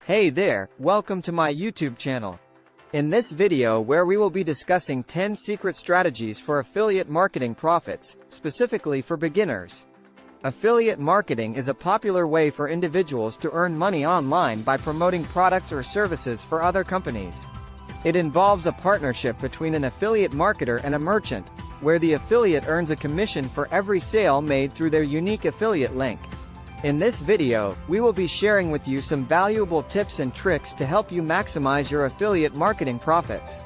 Hey there, welcome to my YouTube channel. In this video where we will be discussing 10 secret strategies for affiliate marketing profits, specifically for beginners. Affiliate marketing is a popular way for individuals to earn money online by promoting products or services for other companies. It involves a partnership between an affiliate marketer and a merchant, where the affiliate earns a commission for every sale made through their unique affiliate link. In this video, we will be sharing with you some valuable tips and tricks to help you maximize your affiliate marketing profits.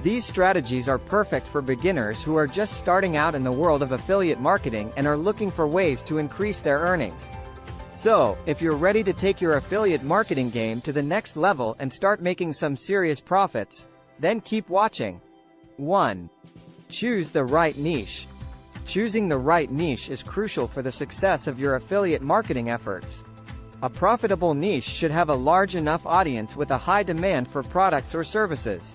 These strategies are perfect for beginners who are just starting out in the world of affiliate marketing and are looking for ways to increase their earnings. So, if you're ready to take your affiliate marketing game to the next level and start making some serious profits, then keep watching. 1. Choose the right niche. Choosing the right niche is crucial for the success of your affiliate marketing efforts. A profitable niche should have a large enough audience with a high demand for products or services.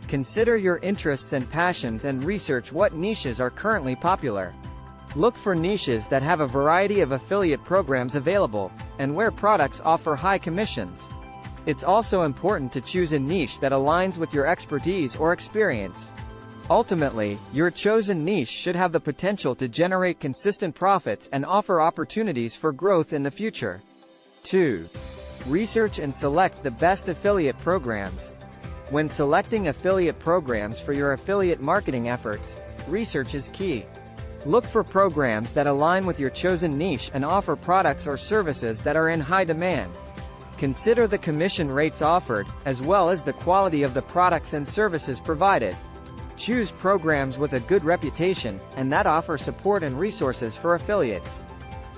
Consider your interests and passions and research what niches are currently popular. Look for niches that have a variety of affiliate programs available, and where products offer high commissions. It's also important to choose a niche that aligns with your expertise or experience. Ultimately, your chosen niche should have the potential to generate consistent profits and offer opportunities for growth in the future. 2. Research and select the best affiliate programs. When selecting affiliate programs for your affiliate marketing efforts, research is key. Look for programs that align with your chosen niche and offer products or services that are in high demand. Consider the commission rates offered, as well as the quality of the products and services provided. Choose programs with a good reputation, and that offer support and resources for affiliates.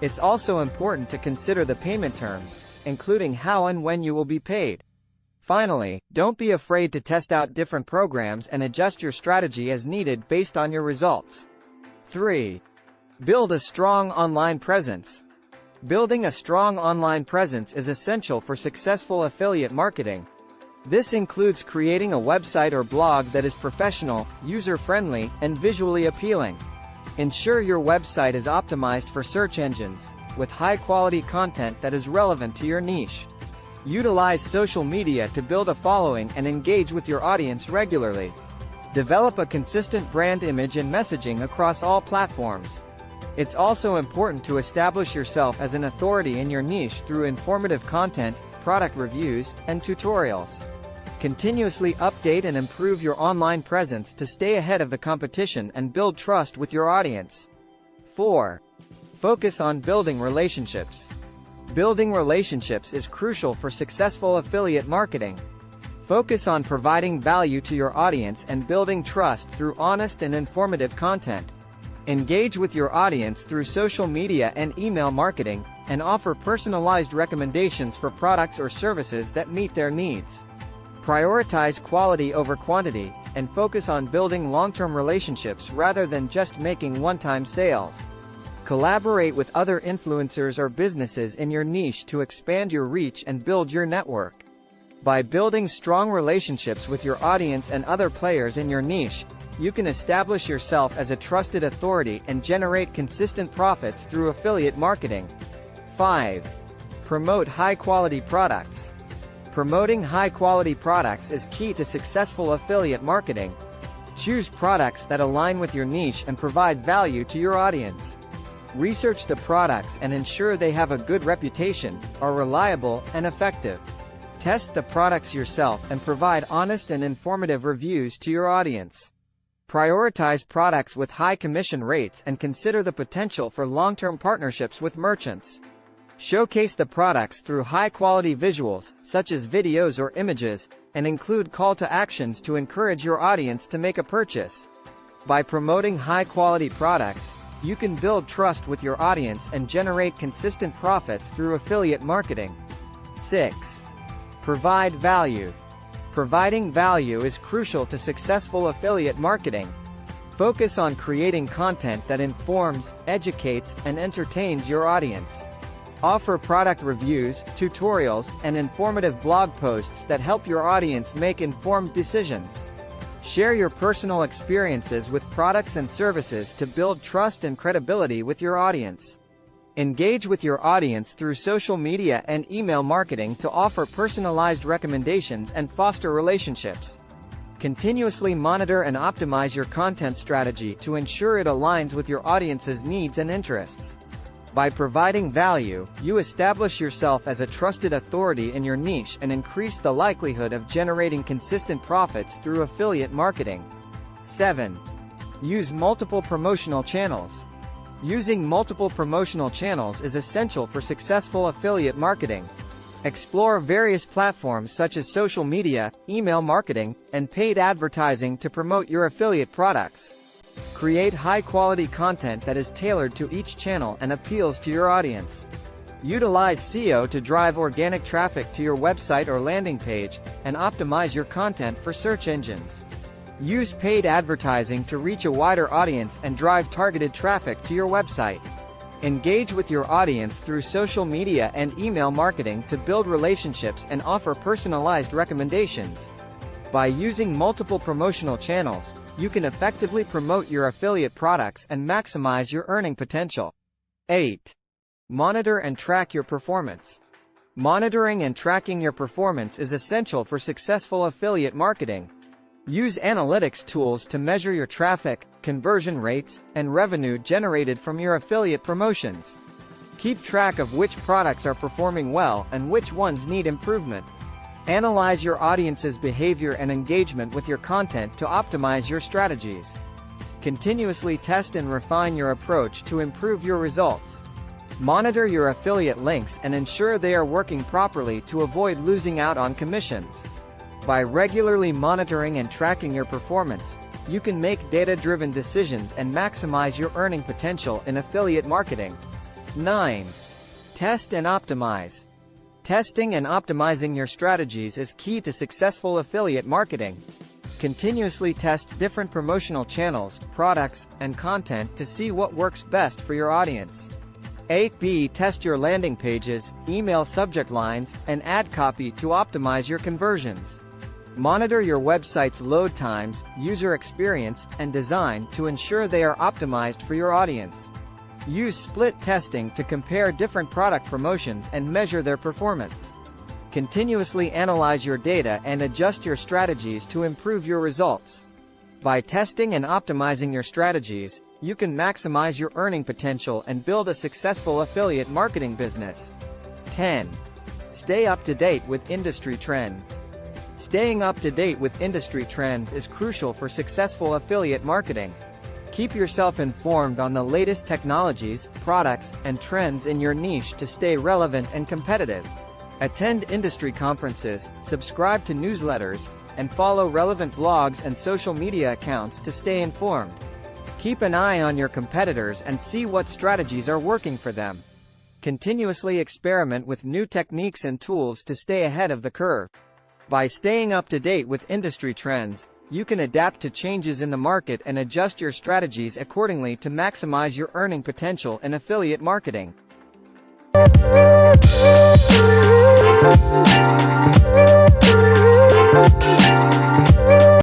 It's also important to consider the payment terms, including how and when you will be paid. Finally, don't be afraid to test out different programs and adjust your strategy as needed based on your results. 3. Build a strong online presence. Building a strong online presence is essential for successful affiliate marketing. This includes creating a website or blog that is professional, user-friendly, and visually appealing. Ensure your website is optimized for search engines, with high-quality content that is relevant to your niche. Utilize social media to build a following and engage with your audience regularly. Develop a consistent brand image and messaging across all platforms. It's also important to establish yourself as an authority in your niche through informative content, product reviews, and tutorials. Continuously update and improve your online presence to stay ahead of the competition and build trust with your audience. 4. Focus on building relationships. Building relationships is crucial for successful affiliate marketing. Focus on providing value to your audience and building trust through honest and informative content. Engage with your audience through social media and email marketing, and offer personalized recommendations for products or services that meet their needs. Prioritize quality over quantity, and focus on building long-term relationships rather than just making one-time sales. Collaborate with other influencers or businesses in your niche to expand your reach and build your network. By building strong relationships with your audience and other players in your niche, you can establish yourself as a trusted authority and generate consistent profits through affiliate marketing. 5. Promote high-quality products. Promoting high-quality products is key to successful affiliate marketing. Choose products that align with your niche and provide value to your audience. Research the products and ensure they have a good reputation, are reliable, and effective. Test the products yourself and provide honest and informative reviews to your audience. Prioritize products with high commission rates and consider the potential for long-term partnerships with merchants. Showcase the products through high-quality visuals, such as videos or images, and include call to actions to encourage your audience to make a purchase. By promoting high-quality products, you can build trust with your audience and generate consistent profits through affiliate marketing. 6. Provide value. Providing value is crucial to successful affiliate marketing. Focus on creating content that informs, educates, and entertains your audience. Offer product reviews, tutorials, and informative blog posts that help your audience make informed decisions. Share your personal experiences with products and services to build trust and credibility with your audience. Engage with your audience through social media and email marketing to offer personalized recommendations and foster relationships. Continuously monitor and optimize your content strategy to ensure it aligns with your audience's needs and interests. By providing value, you establish yourself as a trusted authority in your niche and increase the likelihood of generating consistent profits through affiliate marketing. 7. Use multiple promotional channels. Using multiple promotional channels is essential for successful affiliate marketing. Explore various platforms such as social media, email marketing, and paid advertising to promote your affiliate products. Create high-quality content that is tailored to each channel and appeals to your audience. Utilize SEO to drive organic traffic to your website or landing page, and optimize your content for search engines. Use paid advertising to reach a wider audience and drive targeted traffic to your website. Engage with your audience through social media and email marketing to build relationships and offer personalized recommendations. By using multiple promotional channels, you can effectively promote your affiliate products and maximize your earning potential. 8. Monitor and track your performance. Monitoring and tracking your performance is essential for successful affiliate marketing. Use analytics tools to measure your traffic, conversion rates, and revenue generated from your affiliate promotions. Keep track of which products are performing well and which ones need improvement. Analyze your audience's behavior and engagement with your content to optimize your strategies. Continuously test and refine your approach to improve your results. Monitor your affiliate links and ensure they are working properly to avoid losing out on commissions. By regularly monitoring and tracking your performance, you can make data-driven decisions and maximize your earning potential in affiliate marketing. 9. Test and optimize. Testing and optimizing your strategies is key to successful affiliate marketing. Continuously test different promotional channels, products, and content to see what works best for your audience. A/B test your landing pages, email subject lines, and ad copy to optimize your conversions. Monitor your website's load times, user experience, and design to ensure they are optimized for your audience. Use split testing to compare different product promotions and measure their performance. Continuously analyze your data and adjust your strategies to improve your results. By testing and optimizing your strategies, you can maximize your earning potential and build a successful affiliate marketing business. 10. Stay up to date with industry trends. Staying up to date with industry trends is crucial for successful affiliate marketing. Keep yourself informed on the latest technologies, products, and trends in your niche to stay relevant and competitive. Attend industry conferences, subscribe to newsletters, and follow relevant blogs and social media accounts to stay informed. Keep an eye on your competitors and see what strategies are working for them. Continuously experiment with new techniques and tools to stay ahead of the curve. By staying up to date with industry trends, you can adapt to changes in the market and adjust your strategies accordingly to maximize your earning potential in affiliate marketing.